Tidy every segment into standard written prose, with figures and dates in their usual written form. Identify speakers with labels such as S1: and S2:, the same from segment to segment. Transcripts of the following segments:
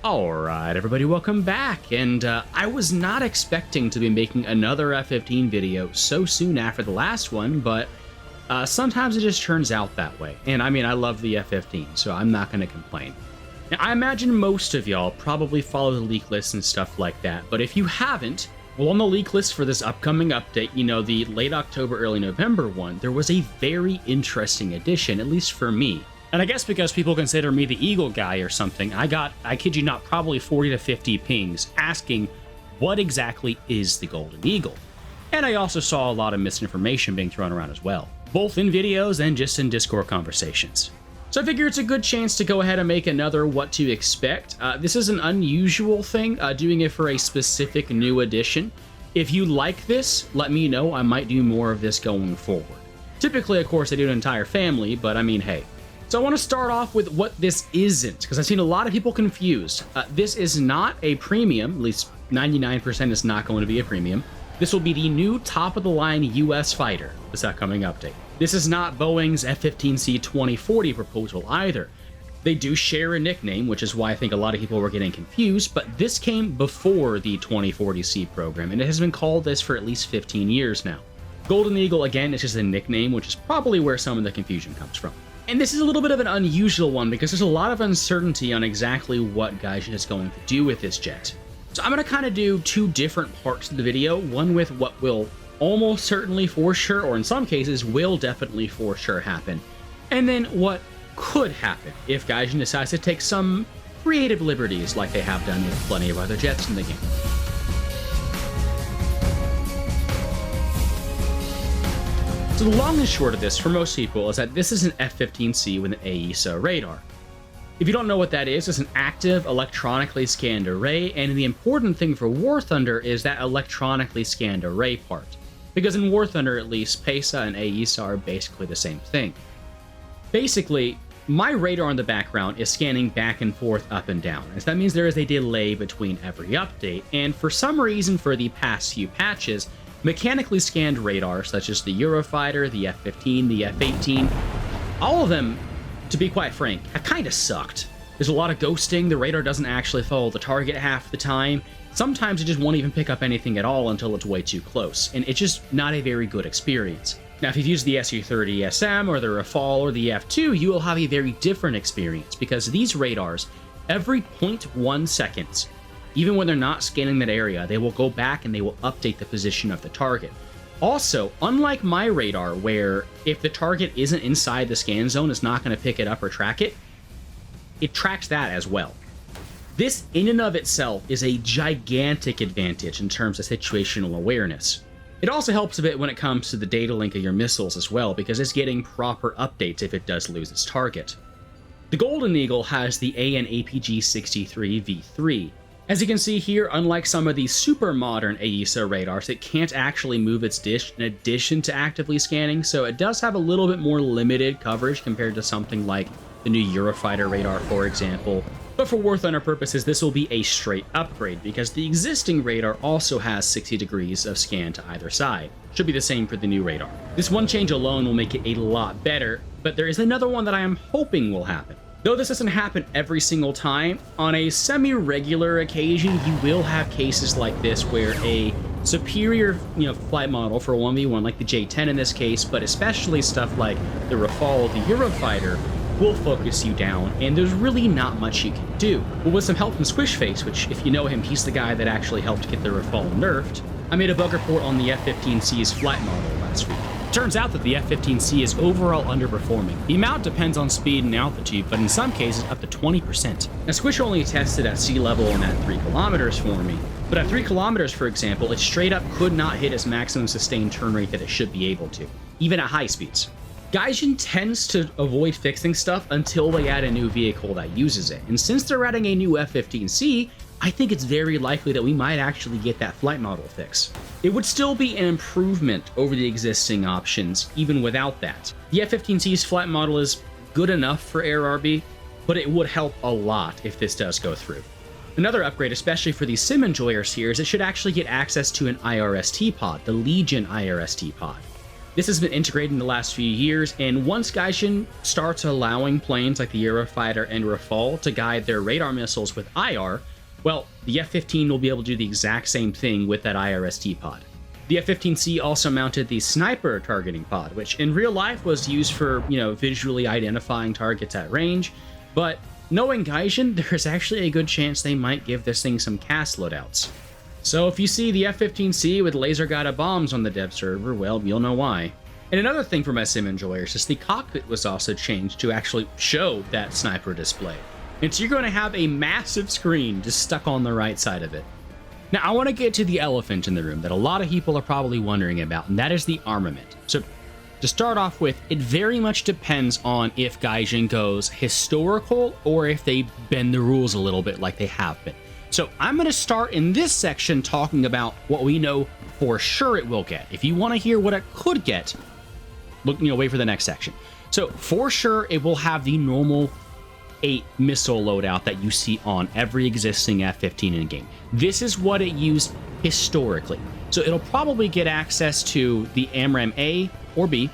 S1: Alright, everybody, welcome back, and I was not expecting to be making another F-15 video so soon after the last one, but sometimes it just turns out that way. And I mean, I love the F-15, so I'm not going to complain. Now, I imagine most of y'all probably follow the leak lists and stuff like that, but if you haven't, well, on the leak list for this upcoming update, you know, the late October, early November one, there was a very interesting addition, at least for me. And I guess because people consider me the Eagle guy or something, I kid you not, probably 40 to 50 pings asking what exactly is the Golden Eagle. And I also saw a lot of misinformation being thrown around as well, both in videos and just in Discord conversations. So I figure it's a good chance to go ahead and make another what to expect. This is an unusual thing, doing it for a specific new edition. If you like this, let me know. I might do more of this going forward. Typically, of course, I do an entire family, but I mean, hey. So I want to start off with what this isn't, because I've seen a lot of people confused. This is not a premium, at least 99% is not going to be a premium. This will be the new top-of-the-line US fighter, this upcoming update. This is not Boeing's F-15C 2040 proposal either. They do share a nickname, which is why I think a lot of people were getting confused, but this came before the 2040C program, and it has been called this for at least 15 years now. Golden Eagle, again, is just a nickname, which is probably where some of the confusion comes from. And this is a little bit of an unusual one because there's a lot of uncertainty on exactly what Gaijin is going to do with this jet. So I'm going to kind of do two different parts of the video, one with what will almost certainly for sure, or in some cases will definitely for sure happen, and then what could happen if Gaijin decides to take some creative liberties like they have done with plenty of other jets in the game. So the long and short of this, for most people, is that this is an F-15C with an AESA radar. If you don't know what that is, it's an active, electronically scanned array, and the important thing for War Thunder is that electronically scanned array part. Because in War Thunder, at least, PESA and AESA are basically the same thing. Basically, my radar in the background is scanning back and forth, up and down, and so that means there is a delay between every update, and for some reason for the past few patches, mechanically scanned radar, such as the Eurofighter, the F-15, the F-18, all of them, to be quite frank, have kind of sucked. There's a lot of ghosting, the radar doesn't actually follow the target half the time, sometimes it just won't even pick up anything at all until it's way too close, and it's just not a very good experience. Now, if you've used the Su-30 SM, or the Rafale, or the F-2, you will have a very different experience, because these radars, every 0.1 seconds, even when they're not scanning that area, they will go back and they will update the position of the target. Also, unlike my radar, where if the target isn't inside the scan zone, it's not going to pick it up or track it, it tracks that as well. This, in and of itself, is a gigantic advantage in terms of situational awareness. It also helps a bit when it comes to the data link of your missiles as well, because it's getting proper updates if it does lose its target. The Golden Eagle has the AN/APG-63 V3. As you can see here, unlike some of these super modern AESA radars, it can't actually move its dish in addition to actively scanning, so it does have a little bit more limited coverage compared to something like the new Eurofighter radar, for example. But for War Thunder purposes, this will be a straight upgrade, because the existing radar also has 60 degrees of scan to either side. Should be the same for the new radar. This one change alone will make it a lot better, but there is another one that I am hoping will happen. Though this doesn't happen every single time, on a semi-regular occasion, you will have cases like this where a superior, flight model for 1v1, like the J-10 in this case, but especially stuff like the Rafale, the Eurofighter, will focus you down, and there's really not much you can do. But with some help from Squishface, which, if you know him, he's the guy that actually helped get the Rafale nerfed, I made a bug report on the F-15C's flight model last week. Turns out that the F-15C is overall underperforming. The amount depends on speed and altitude, but in some cases up to 20%. Now, Squish only tested at sea level and at 3 kilometers for me, but at 3 kilometers, for example, it straight up could not hit its maximum sustained turn rate that it should be able to, even at high speeds. Gaijin tends to avoid fixing stuff until they add a new vehicle that uses it, and since they're adding a new F-15C, I think it's very likely that we might actually get that flight model fix. It would still be an improvement over the existing options, even without that. The F-15C's flight model is good enough for Air RB, but it would help a lot if this does go through. Another upgrade, especially for these sim enjoyers here, is it should actually get access to an IRST pod, the Legion IRST pod. This has been integrated in the last few years, and once Gaijin starts allowing planes like the Eurofighter and Rafale to guide their radar missiles with IR, well, the F-15 will be able to do the exact same thing with that IRST pod. The F-15C also mounted the sniper targeting pod, which in real life was used for, visually identifying targets at range, but knowing Gaijin, there's actually a good chance they might give this thing some cast loadouts. So if you see the F-15C with laser-guided bombs on the dev server, well, you'll know why. And another thing for my sim enjoyers is the cockpit was also changed to actually show that sniper display. And so you're going to have a massive screen just stuck on the right side of it. Now, I want to get to the elephant in the room that a lot of people are probably wondering about, and that is the armament. So to start off with, it very much depends on if Gaijin goes historical or if they bend the rules a little bit like they have been. So I'm going to start in this section talking about what we know for sure it will get. If you want to hear what it could get, look, wait for the next section. So for sure, it will have the normal 8 missile loadout that you see on every existing F-15 in game. This is what it used historically. So it'll probably get access to the AMRAAM A or B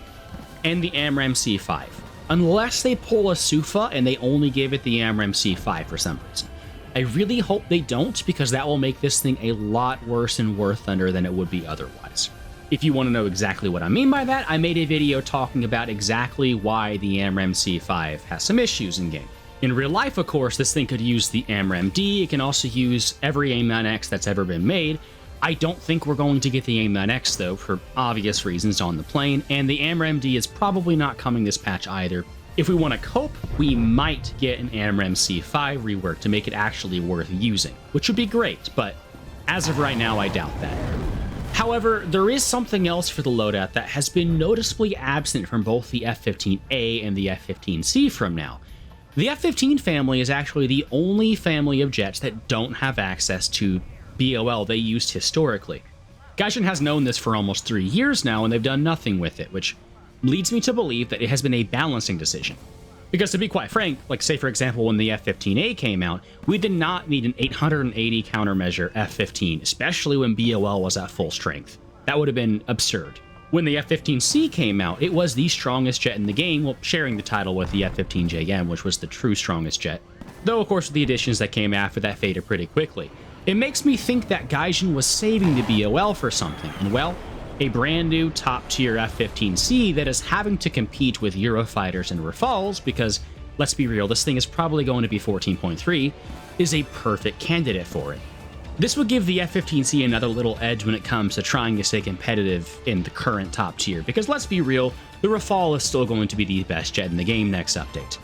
S1: and the AMRAAM C5, unless they pull a SUFA and they only give it the AMRAAM C5 for some reason. I really hope they don't, because that will make this thing a lot worse in War Thunder than it would be otherwise. If you want to know exactly what I mean by that, I made a video talking about exactly why the AMRAAM C5 has some issues in game. In real life, of course, this thing could use the AMRAAM D. It can also use every AIM-9X that's ever been made. I don't think we're going to get the AIM-9X, though, for obvious reasons on the plane, and the AMRAAM D is probably not coming this patch either. If we want to cope, we might get an AMRAAM C5 rework to make it actually worth using, which would be great, but as of right now, I doubt that. However, there is something else for the loadout that has been noticeably absent from both the F-15A and the F-15C from now. The F-15 family is actually the only family of jets that don't have access to BOL they used historically. Gaijin has known this for almost 3 years now, and they've done nothing with it, which leads me to believe that it has been a balancing decision. Because to be quite frank, like say for example when the F-15A came out, we did not need an 880 countermeasure F-15, especially when BOL was at full strength. That would have been absurd. When the F-15C came out, it was the strongest jet in the game, well, sharing the title with the F-15JM, which was the true strongest jet. Though of course the additions that came after that faded pretty quickly. It makes me think that Gaijin was saving the BOL for something, and well, a brand new top-tier F-15C that is having to compete with Eurofighters and Rafales, because, let's be real, this thing is probably going to be 14.3, is a perfect candidate for it. This would give the F-15C another little edge when it comes to trying to stay competitive in the current top tier, because let's be real, the Rafale is still going to be the best jet in the game next update.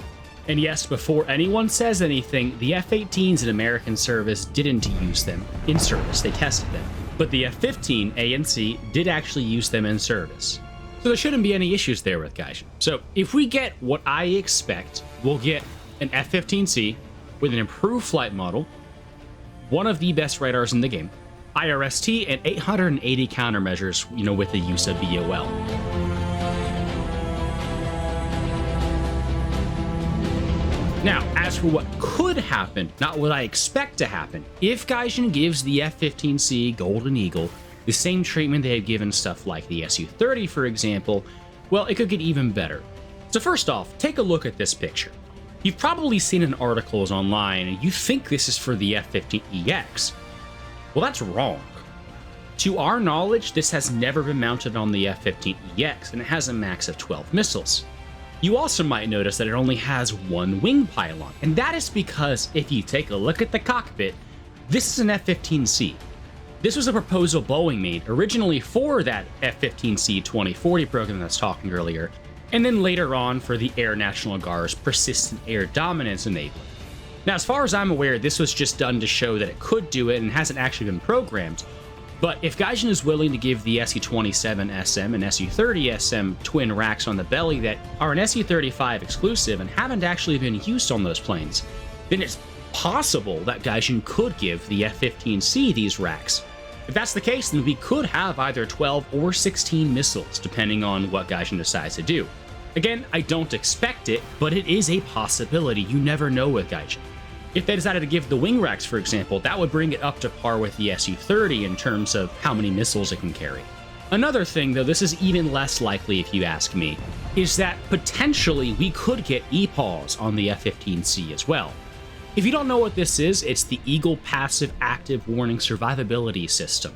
S1: And yes, before anyone says anything, the F-18s in American service didn't use them in service, they tested them. But the F-15 A and C did actually use them in service. So there shouldn't be any issues there with Gaijin. So if we get what I expect, we'll get an F-15C with an improved flight model, one of the best radars in the game, IRST, and 880 countermeasures, with the use of BOL. Now, as for what could happen, not what I expect to happen, if Gaijin gives the F-15C Golden Eagle the same treatment they had given stuff like the Su-30, for example, well, it could get even better. So first off, take a look at this picture. You've probably seen it in articles online, and you think this is for the F-15EX. Well, that's wrong. To our knowledge, this has never been mounted on the F-15EX, and it has a max of 12 missiles. You also might notice that it only has one wing pylon, and that is because if you take a look at the cockpit, this is an F-15C. This was a proposal Boeing made originally for that F-15C 2040 program that I was talking earlier, and then later on for the Air National Guard's Persistent Air Dominance Enabler. Now, as far as I'm aware, this was just done to show that it could do it and hasn't actually been programmed. But if Gaijin is willing to give the Su-27SM and Su-30SM twin racks on the belly that are an Su-35 exclusive and haven't actually been used on those planes, then it's possible that Gaijin could give the F-15C these racks. If that's the case, then we could have either 12 or 16 missiles, depending on what Gaijin decides to do. Again, I don't expect it, but it is a possibility. You never know with Gaijin. If they decided to give the wing racks, for example, that would bring it up to par with the Su-30 in terms of how many missiles it can carry. Another thing, though this is even less likely if you ask me, is that potentially we could get EPAWSS on the F-15C as well. If you don't know what this is, it's the Eagle Passive Active Warning Survivability System.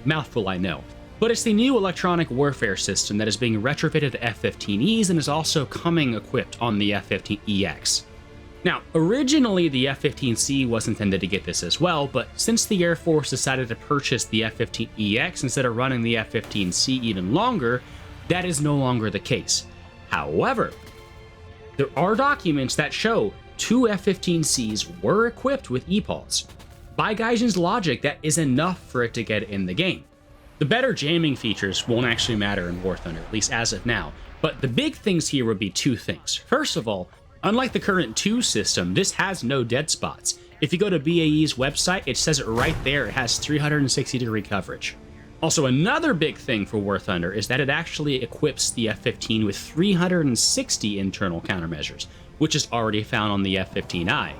S1: Mouthful, I know. But it's the new electronic warfare system that is being retrofitted to F-15Es and is also coming equipped on the F-15EX. Now, originally the F-15C was intended to get this as well, but since the Air Force decided to purchase the F-15EX instead of running the F-15C even longer, that is no longer the case. However, there are documents that show 2 F-15Cs were equipped with EPAWSS. By Gaijin's logic, that is enough for it to get in the game. The better jamming features won't actually matter in War Thunder, at least as of now, but the big things here would be 2 things. First of all, unlike the current 2 system, this has no dead spots. If you go to BAE's website, it says it right there, it has 360-degree coverage. Also, another big thing for War Thunder is that it actually equips the F-15 with 360 internal countermeasures, which is already found on the F-15I.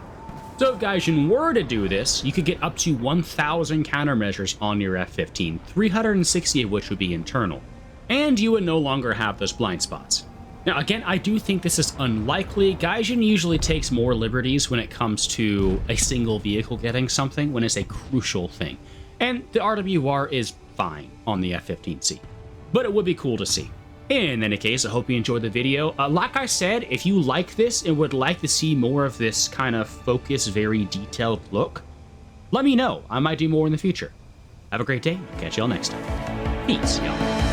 S1: So if Gaijin were to do this, you could get up to 1,000 countermeasures on your F-15, 360 of which would be internal. And you would no longer have those blind spots. Now again, I do think this is unlikely. Gaijin usually takes more liberties when it comes to a single vehicle getting something when it's a crucial thing. And the RWR is fine on the F-15C. But it would be cool to see. In any case, I hope you enjoyed the video. Like I said, if you like this and would like to see more of this kind of focused, very detailed look, let me know. I might do more in the future. Have a great day. I'll catch y'all next time. Peace, y'all.